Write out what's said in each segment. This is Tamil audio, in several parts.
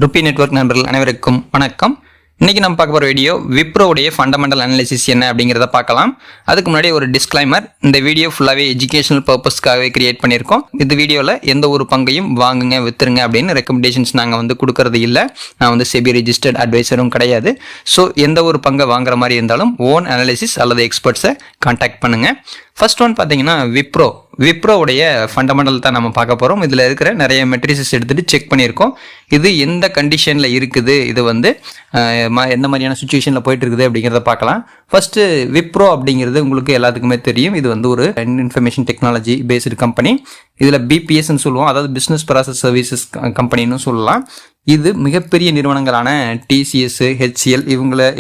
ருபி நெட்வொர்க் நண்பர்கள் அனைவருக்கும் வணக்கம். இன்னைக்கு நம்ம பார்க்க போகிற வீடியோ விப்ரோவுடைய ஃபண்டமெண்டல் அனாலிசிஸ் என்ன அப்படிங்கிறத பார்க்கலாம். அதுக்கு முன்னாடி ஒரு டிஸ்க்ளைமர், இந்த வீடியோ ஃபுல்லாகவே எஜுகேஷனல் பர்பஸ்க்காகவே கிரியேட் பண்ணியிருக்கோம். இந்த வீடியோவில் எந்த ஒரு பங்கையும் வாங்குங்க வித்துருங்க அப்படின்னு ரெக்கமெண்டேஷன்ஸ் நாங்கள் கொடுக்கறது இல்லை. நான் செபி ரெஜிஸ்டர்ட் அட்வைசரும் கிடையாது. ஸோ எந்த ஒரு பங்கை வாங்குற மாதிரி இருந்தாலும் ஓன் அனாலிசிஸ் அல்லது எக்ஸ்பர்ட்ஸை கான்டாக்ட் பண்ணுங்கள். ஃபர்ஸ்ட் ஒன் பார்த்தீங்கன்னா விப்ரோவுடைய ஃபண்டமெண்டல் தான் நம்ம பார்க்க போகிறோம். இதில் இருக்கிற நிறைய மெட்ரிசஸ் எடுத்துகிட்டு செக் பண்ணியிருக்கோம். இது எந்த கண்டிஷனில் இருக்குது, இது எந்த மாதிரியான சுச்சுவேஷனில் போயிட்டு இருக்குது அப்படிங்கிறத பார்க்கலாம். ஃபர்ஸ்ட்டு விப்ரோ அப்படிங்கிறது உங்களுக்கு எல்லாத்துக்குமே தெரியும். இது ஒரு இன்ஃபர்மேஷன் டெக்னாலஜி பேஸ்டு கம்பெனி. இதில் பிபிஎஸ்ன்னு சொல்லுவோம், அதாவது பிஸ்னஸ் ப்ராசஸ் சர்வீசஸ் கம்பெனின்னு சொல்லலாம். இது மிகப்பெரிய நிறுவனங்களான டிசிஎஸ், ஹெச்சிஎல்,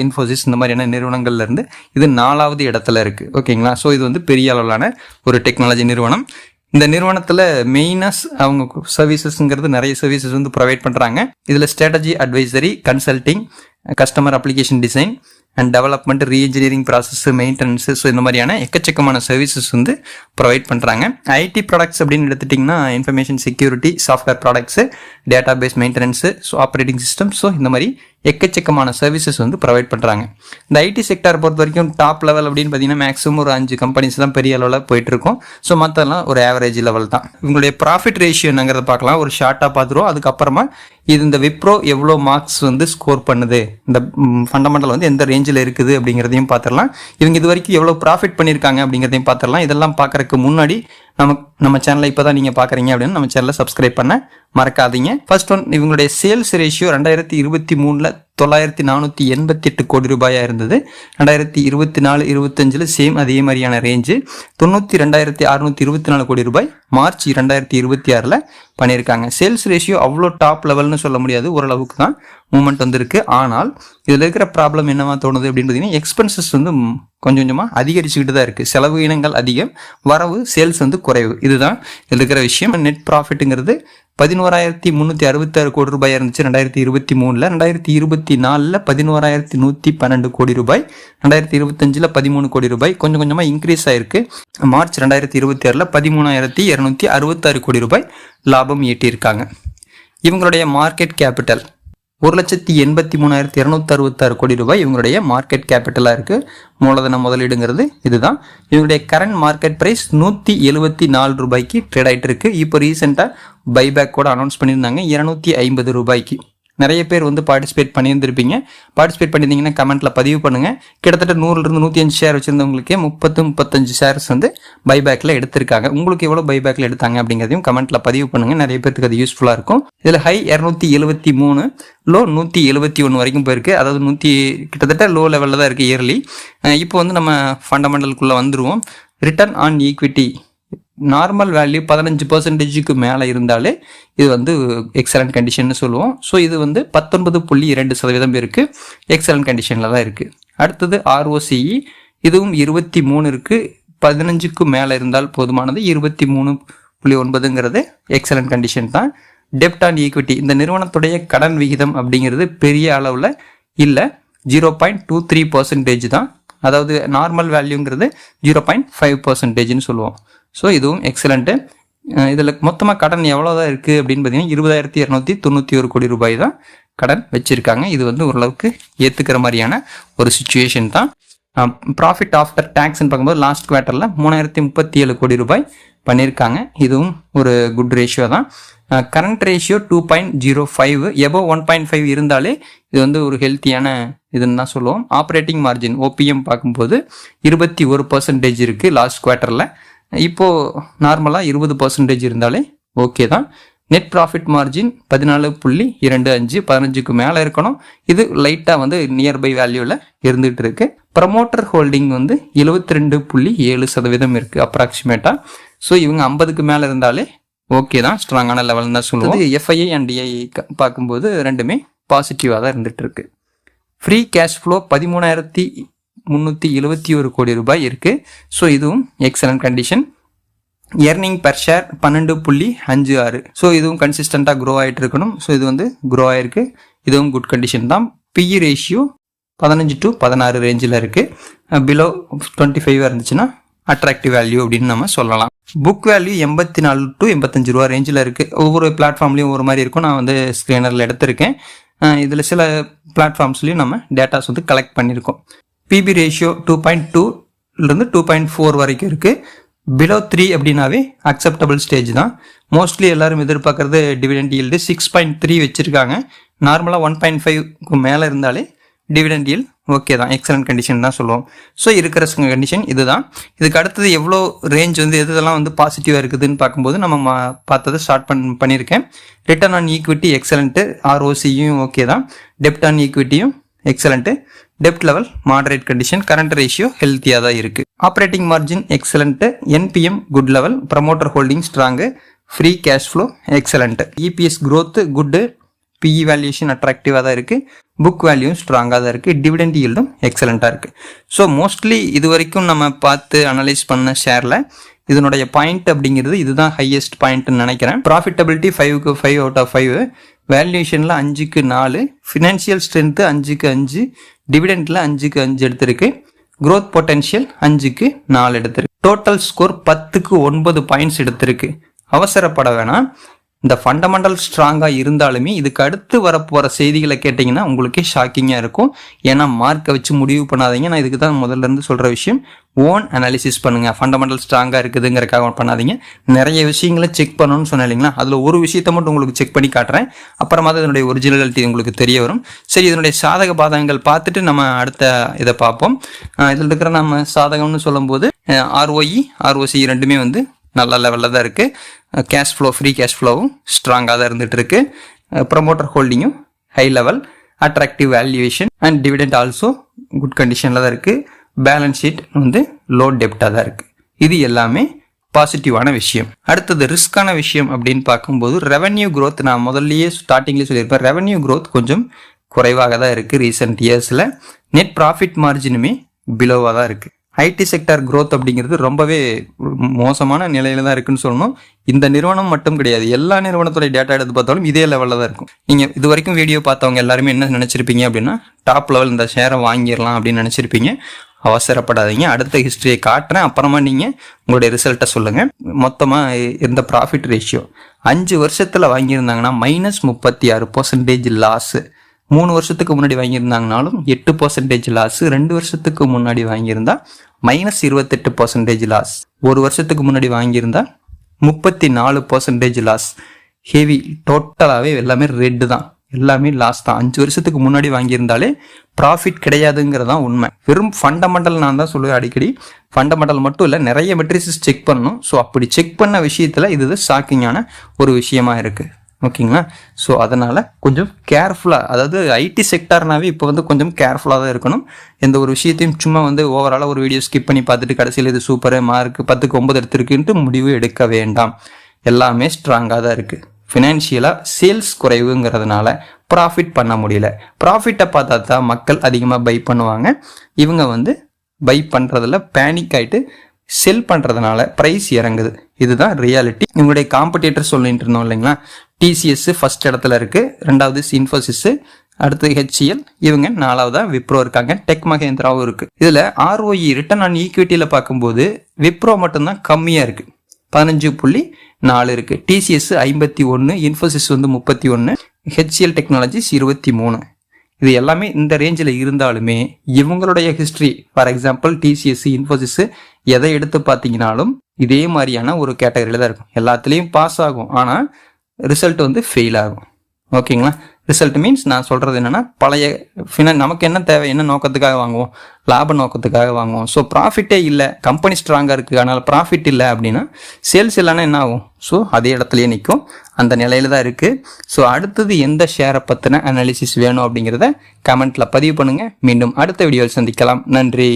இன்ஃபோசிஸ் இந்த மாதிரியான நிறுவனங்கள்லேருந்து இது 4வது இடத்துல இருக்குது. ஓகேங்களா? ஸோ இது பெரிய அளவிலான ஒரு டெக்னாலஜி நிறுவனம். இந்த நிறுவனத்தில் மெயினாக அவங்க சர்வீசஸ்ங்கிறது நிறைய சர்வீசஸ் ப்ரொவைட் பண்ணுறாங்க. இதில் strategy advisory, consulting, customer application design and development, reengineering process, maintenance, so இந்த மாதிரியான எக்கச்சக்கமான சர்வீசஸ் ப்ரொவைட் பண்ணுறாங்க. ஐடி ப்ராடக்ட்ஸ் அப்படின்னு எடுத்துட்டிங்கன்னா information security, software products, data base maintenance, so operating system, so இந்த மாதிரி எக்கச்சக்கமான சர்வீசஸ் ப்ரொவைட் பண்ணுறாங்க. இந்த ஐடி செக்டார் பொறுத்த வரைக்கும் டாப் லெவல் அப்படின்னு பார்த்தீங்கன்னா மேக்ஸிமம் ஒரு 5 கம்பெனிஸ் தான் பெரிய அளவில் போயிட்டுருக்கும். ஸோ மற்றெல்லாம் ஒரு ஆவரேஜ் லெவல் தான். இவங்களுடைய ப்ராஃபிட் ரேஷியோ என்னங்கிறத பார்க்கலாம். ஒரு ஷார்ட்டாக பார்த்துருவோம். அதுக்கப்புறமா இந்த விப்ரோ எவ்வளோ மார்க்ஸ் ஸ்கோர் பண்ணுது, இந்த ஃபண்டமெண்டல் எந்த ரேஞ்சில் இருக்குது அப்படிங்கிறதையும் பார்த்துடலாம். இவங்க இது வரைக்கும் எவ்வளோ ப்ராஃபிட் பண்ணியிருக்காங்க அப்படிங்கிறதையும் பார்த்துடலாம். இதெல்லாம் பார்க்குறதுக்கு முன்னாடி நம்ம சேனலை இப்போ தான் நீங்கள் பார்க்குறீங்க அப்படின்னு நம்ம சேனலை சப்ஸ்கிரைப் பண்ண மறக்காதீங்க. ஃபர்ஸ்ட் ஒன், இவங்களுடைய சேல்ஸ் ரேஷியோ 2023 9,488 கோடி ரூபாயாக இருந்தது. 2024-25 சேம் அதே மாதிரியான ரேஞ்சு 92,624 கோடி ரூபாய் மார்ச் 2026 பண்ணியிருக்காங்க. சேல்ஸ் ரேஷியோ அவ்வளோ டாப் லெவல்னு சொல்ல முடியாது, ஓரளவுக்கு தான் மூவ்மெண்ட் வந்திருக்கு. ஆனால் இதில் இருக்கிற ப்ராப்ளம் என்னவா தோணுது அப்படின்னு பார்த்தீங்கன்னா, எக்ஸ்பென்சஸ் கொஞ்சம் கொஞ்சமாக அதிகரிச்சுக்கிட்டு தான் இருக்குது. செலவு இனங்கள் அதிகம், வரவு சேல்ஸ் குறைவு. இதுதான் இதில் இருக்கிற விஷயம். நெட் ப்ராஃபிட்டுங்கிறது 11,366 கோடி ரூபாய் இருந்துச்சு 2023. 2024 11,112 கோடி ரூபாய், 2025 13 கோடி ரூபாய், கொஞ்சம் கொஞ்சமாக இன்க்ரீஸ் ஆயிருக்கு. மார்ச் 2026 13,266 கோடி ரூபாய் லாபம் ஈட்டியிருக்காங்க. இவங்களுடைய மார்க்கெட் கேபிட்டல் 1,83,266 கோடி ரூபாய் இவங்களுடைய மார்க்கெட் கேபிட்டலாக இருக்குது. மூலதன முதலீடுங்கிறது இதுதான். இவங்களுடைய கரண்ட் மார்க்கெட் ப்ரைஸ் 174 ரூபாய்க்கு ட்ரேட் ஆகிட்டு இருக்கு. இப்போ ரீசெண்டாக பைபேக் கூட அனௌன்ஸ் பண்ணியிருந்தாங்க 250 ரூபாய்க்கு. நிறைய பேர் பார்ட்டிசிபேட் பண்ணியிருந்திருப்பீங்க. பார்ட்டிசிபேட் பண்ணியிருந்தீங்கன்னா கமெண்ட்டில் பதிவு பண்ணுங்கள். கிட்டத்தட்ட 100லிருந்து 105 ஷேர் வச்சுருந்தவங்களுக்கே 35 ஷேர்ஸ் பைபேக்கில் எடுத்திருக்காங்க. உங்களுக்கு எவ்வளோ பைபேக்கில் எடுத்தாங்க அப்படிங்கிறதையும் கமெண்ட்டில் பதிவு பண்ணுங்கள். நிறைய பேருக்கு அது யூஸ்ஃபுல்லாக இருக்கும். இதில் ஹை 273, லோ 171 வரைக்கும் போயிருக்கு. அதாவது கிட்டத்தட்ட லோ லெவலில் தான் இருக்குது இயர்லி. இப்போ நம்ம ஃபண்டமெண்டலுக்குள்ளே வந்துடுவோம். Return on equity normal value 15% மேலே இருந்தாலே இது எக்ஸலண்ட் கண்டிஷன் சொல்லுவோம். ஸோ இது 19.2% இருக்குது. எக்ஸலண்ட் கண்டிஷனில் தான் இருக்குது. அடுத்தது ROCE, இதுவும் 23 இருக்குது. 15க்கு மேலே இருந்தால் போதுமானது. 23.9ங்கிறது எக்ஸலண்ட் கண்டிஷன் தான். டெப்ட் ஆன் ஈக்விட்டி, இந்த நிறுவனத்துடைய கடன் விகிதம் அப்படிங்கிறது பெரிய அளவில் இல்லை, 0.23% தான். அதாவது நார்மல் வேல்யூங்கிறது 0.5%ன்னு சொல்லுவோம். ஸோ இதுவும் எக்ஸலண்ட்டு. இதில் மொத்தமாக கடன் எவ்வளோ தான் இருக்குது அப்படின்னு பார்த்தீங்கன்னா 20,291 கோடி ரூபாய் தான் கடன் வச்சுருக்காங்க. இது ஓரளவுக்கு ஏற்றுக்கிற மாதிரியான ஒரு சுச்சுவேஷன் தான். ப்ராஃபிட் ஆஃப்டர் டேக்ஸ்ன்னு பார்க்கும்போது லாஸ்ட் குவார்ட்டரில் 3,037 கோடி ரூபாய் பண்ணியிருக்காங்க. இதுவும் ஒரு குட் ரேஷியோ தான். கரண்ட் ரேஷியோ 2.05, எபோவ் 1.5 இருந்தாலே இது ஒரு ஹெல்த்தியான இதுன்னு தான் சொல்லுவோம். ஆப்ரேட்டிங் மார்ஜின் OPM பார்க்கும்போது 21% இருக்குது லாஸ்ட் குவார்ட்டரில். இப்போது நார்மலாக 20% இருந்தாலே ஓகே தான். நெட் ப்ராஃபிட் மார்ஜின் 14.25, 15க்கு மேலே இருக்கணும். இது லைட்டாக நியர்பை வேல்யூவில் இருந்துகிட்டு இருக்கு. ப்ரமோட்டர் ஹோல்டிங் 72.7% இருக்குது அப்ராக்சிமேட்டாக. ஸோ இவங்க 50க்கு மேலே இருந்தாலே ஓகே தான், ஸ்ட்ராங்கான லெவல்னு தான் சொல்லுவோம். FII அண்ட் DII பார்க்கும்போது ரெண்டுமே பாசிட்டிவாக தான் இருந்துகிட்டு இருக்கு. ஃப்ரீ கேஷ் ஃப்ளோ 13,371 கோடி ரூபாய் இருக்குது. ஸோ இதுவும் excellent condition. Earning per share 12.56. So இதுவும் கன்சிஸ்டண்ட்டாக க்ரோ ஆகிட்டு இருக்கணும். ஸோ இது க்ரோ ஆகிருக்கு. இதுவும் குட் கண்டிஷன் தான். PE ரேஷியோ 15 to 16 ரேஞ்சில் இருக்குது. பிலோ 25 இருந்துச்சுன்னா அட்ராக்டிவ் வேல்யூ அப்படின்னு நம்ம சொல்லலாம். புக் வேல்யூ 84 to 85 ரூபா ரேஞ்சில் இருக்குது. ஒவ்வொரு பிளாட்ஃபார்ம்லேயும் ஒரு மாதிரி இருக்கும். நான் வந்து ஸ்க்ரீனரில் எடுத்திருக்கேன். இதில் சில பிளாட்ஃபார்ம்ஸ்லையும் நம்ம டேட்டாஸ் வந்து கலெக்ட் பண்ணியிருக்கோம். பிபி ரேஷியோ 2.2லேருந்து 2.4 வரைக்கும் இருக்குது. பிலோ 3 அப்படின்னாவே அக்செப்டபிள் ஸ்டேஜ் தான். மோஸ்ட்லி எல்லாரும் எதிர்பார்க்குறது டிவிடெண்ட் ஈல்டு 6.3 வச்சுருக்காங்க. நார்மலாக 1.5க்கு மேலே இருந்தாலே டிவிடெண்ட் ஈல்ட் ஓகே தான், எக்ஸலண்ட் கண்டிஷன் தான் சொல்லுவோம். ஸோ இருக்கிற கண்டிஷன் இதுதான். இதுக்கு அடுத்தது எவ்வளோ ரேஞ்ச் வந்து எதெல்லாம் வந்து பாசிட்டிவாக இருக்குதுன்னு பார்க்கும்போது நம்ம பார்த்ததை ஸ்டார்ட் பண்ணியிருக்கேன். ரிட்டர்ன் ஆன் ஈக்விட்டி எக்ஸலண்ட்டு, ஆர்ஓசியும் ஓகே தான், டெப்ட் ஆன் ஈக்விட்டியும் எக்ஸலண்ட்டு, டெப்ட் level moderate condition, current ratio ஹெல்த்தியாக தான் இருக்குது. Operating margin excellent, NPM good level, promoter holding strong, free cash flow excellent, EPS growth good, PE valuation அட்ராக்டிவாக தான் இருக்குது, புக் வேல்யூவும் ஸ்ட்ராங்காக தான் இருக்குது, டிவிடெண்ட் ஈல்டும் எக்ஸலண்ட்டாக இருக்குது. ஸோ மோஸ்ட்லி இது வரைக்கும் நம்ம பார்த்து அனலைஸ் பண்ண ஷேரில் இதனுடைய பாயிண்ட் அப்படிங்கிறது இதுதான் ஹையஸ்ட் பாயிண்ட்னு நினைக்கிறேன். ப்ராஃபிட்டபிலிட்டி 5க்கு 5 அவுட் ஆஃப் 5, வேல்யூஷனில் 5க்கு 4, ஃபினான்ஷியல் ஸ்ட்ரென்த்து 5க்கு 5, டிவிடெண்டில் 5க்கு 5 எடுத்திருக்கு, growth பொட்டென்ஷியல் 5க்கு 4 எடுத்திருக்கு. டோட்டல் ஸ்கோர் 10க்கு 9 பாயிண்ட்ஸ் எடுத்திருக்கு. அவசரப்பட வேணாம். இந்த ஃபண்டமெண்டல் ஸ்ட்ராங்காக இருந்தாலுமே இதுக்கு அடுத்து வரப்போகிற செய்திகளை கேட்டிங்கன்னா உங்களுக்கே ஷாக்கிங்காக இருக்கும். ஏன்னா மார்க்கை வச்சு முடிவு பண்ணாதீங்க. நான் இதுக்கு தான் முதல்ல இருந்து சொல்கிற விஷயம், ஓன் அனாலிசிஸ் பண்ணுங்கள். ஃபண்டமெண்டல் ஸ்ட்ராங்காக இருக்குதுங்கிறக்காக பண்ணாதீங்க. நிறைய விஷயங்களை செக் பண்ணணும்னு சொன்னேன் இல்லைங்களா, அதில் ஒரு விஷயத்தை மட்டும் உங்களுக்கு செக் பண்ணி காட்டுறேன். அப்புறமா தான் இதனுடைய ஒரிஜினாலிட்டி உங்களுக்கு தெரிய வரும். சரி, இதனுடைய சாதக பாதகங்கள் பார்த்துட்டு நம்ம அடுத்த இதை பார்ப்போம். இதில் இருக்கிற நம்ம சாதகம்னு சொல்லும்போது ஆர்ஓஇ ஆர்ஓசி ரெண்டுமே வந்து நல்ல லெவலில் தான் இருக்குது. கேஷ் ஃப்ளோ, ஃப்ரீ கேஷ் ஃப்ளோவும் ஸ்ட்ராங்காக தான் இருந்துகிட்டு இருக்கு. ப்ரமோட்டர் ஹோல்டிங்கும் high level, attractive valuation and dividend also good கண்டிஷனில் தான் இருக்குது. பேலன்ஸ் ஷீட் வந்து லோ டெப்டாக தான் இருக்குது. இது எல்லாமே பாசிட்டிவான விஷயம். அடுத்தது ரிஸ்கான விஷயம் அப்படின்னு பார்க்கும்போது ரெவன்யூ growth, நான் முதல்லயே ஸ்டார்டிங்லேயே சொல்லியிருப்பேன், ரெவன்யூ growth கொஞ்சம் குறைவாக தான் இருக்குது ரீசெண்ட் இயர்ஸில். நெட் ப்ராஃபிட் மார்ஜினுமே பிலோவாக தான் இருக்குது. ஐடி செக்டார் growth அப்படிங்கிறது ரொம்பவே மோசமான நிலையில தான் இருக்குன்னு சொல்லணும். இந்த நிறுவனம் மட்டும் கிடையாது, எல்லா நிறுவனத்துடைய டேட்டா எடுத்து பார்த்தாலும் இதே லெவலில் தான் இருக்கும். நீங்கள் இது வரைக்கும் வீடியோ பார்த்தவங்க எல்லாருமே என்ன நினச்சிருப்பீங்க அப்படின்னா, டாப் லெவல் இந்த ஷேரை வாங்கிடலாம் அப்படின்னு நினச்சிருப்பீங்க. அவசரப்படாதீங்க, அடுத்த ஹிஸ்ட்ரியை காட்டுறேன், அப்புறமா நீங்கள் உங்களுடைய ரிசல்ட்டை சொல்லுங்கள். மொத்தமாக இருந்த ப்ராஃபிட் ரேஷியோ 5 வருஷத்தில் வாங்கியிருந்தாங்கன்னா -36% லாஸு. 3 வருஷத்துக்கு முன்னாடி வாங்கியிருந்தாங்கனாலும் 8% லாஸ். 2 வருஷத்துக்கு முன்னாடி வாங்கியிருந்தா -28% லாஸ். 1 வருஷத்துக்கு முன்னாடி வாங்கியிருந்தா 34% லாஸ். ஹெவி, டோட்டலாகவே எல்லாமே ரெட்டு தான், எல்லாமே லாஸ் தான். 5 வருஷத்துக்கு முன்னாடி வாங்கியிருந்தாலே ப்ராஃபிட் கிடையாதுங்கிறதான் உண்மை. வெறும் ஃபண்டமெண்டல், நான் தான் சொல்லுவேன் அடிக்கடி, ஃபண்டமெண்டல் மட்டும் இல்லை, நிறைய மெட்ரிக்ஸ் செக் பண்ணணும். ஸோ அப்படி செக் பண்ண விஷயத்தில் இது ஷாக்கிங்கான ஒரு விஷயமா இருக்குது. ஓகேங்களா? ஸோ அதனால் கொஞ்சம் கேர்ஃபுல்லாக, அதாவது ஐடி செக்டார்னாவே இப்போ வந்து கொஞ்சம் கேர்ஃபுல்லாக தான் இருக்கணும். எந்த ஒரு விஷயத்தையும் சும்மா வந்து ஓவராலாக ஒரு வீடியோ ஸ்கிப் பண்ணி பார்த்துட்டு கடைசியில் இது சூப்பர் மார்க் 10க்கு 9 எடுத்திருக்குன்ட்டு முடிவு எடுக்க வேண்டாம். எல்லாமே ஸ்ட்ராங்காக தான் இருக்குது. ஃபினான்ஷியலாக சேல்ஸ் குறைவுங்கிறதுனால ப்ராஃபிட் பண்ண முடியல. ப்ராஃபிட்டை பார்த்தா தான் மக்கள் அதிகமாக பை பண்ணுவாங்க. இவங்க வந்து பை பண்ணுறதுல பேனிக் ஆகிட்டு செல் பண்ணுறதுனால ப்ரைஸ் இறங்குது. இதுதான் ரியாலிட்டி. இவங்களுடைய காம்படிட்டர் சொல்லிட்டு இருந்தோம் இல்லைங்களா, டிசிஎஸ் ஃபர்ஸ்ட் இடத்துல இருக்குது, 2வது இன்ஃபோசிஸ், அடுத்து HCL, இவங்க 4வதா விப்ரோ இருக்காங்க, டெக் மகேந்திராவும் இருக்குது. இதில் ஆர்ஓஇ ரிட்டர்ன் ஆன் ஈக்விட்டியில் பார்க்கும்போது விப்ரோ மட்டும்தான் கம்மியாக இருக்குது, 15.4 இருக்குது. டிசிஎஸ் 51, இன்ஃபோசிஸ் வந்து 31, HCL டெக்னாலஜிஸ் 23. இது எல்லாமே இந்த ரேஞ்சில் இருந்தாலுமே இவங்களுடைய history, for example TCS, Infosys எதை எடுத்து பார்த்தீங்கன்னாலும் இதே மாதிரியான ஒரு கேட்டகரியில் தான் இருக்கும். எல்லாத்துலேயும் பாஸ் ஆகும், ஆனால் ரிசல்ட் வந்து ஃபெயில் ஆகும். ஓகேங்களா? ரிசல்ட் மீன்ஸ் நான் சொல்கிறது என்னென்னா, பழைய நமக்கு என்ன தேவை, என்ன நோக்கத்துக்காக வாங்குவோம், லாப நோக்கத்துக்காக வாங்குவோம். ஸோ ப்ராஃபிட்டே இல்லை, கம்பெனி ஸ்ட்ராங்காக இருக்குது, அதனால் ப்ராஃபிட் இல்லை அப்படின்னா சேல்ஸ் இல்லைன்னா என்ன ஆகும்? ஸோ அதே இடத்துலையே நிற்கும், அந்த நிலையில தான் இருக்குது. ஸோ அடுத்தது எந்த ஷேரை பற்றின அனாலிசிஸ் வேணும் அப்படிங்கிறத கமெண்ட்டில் பதிவு பண்ணுங்கள். மீண்டும் அடுத்த வீடியோவில் சந்திக்கலாம். நன்றி.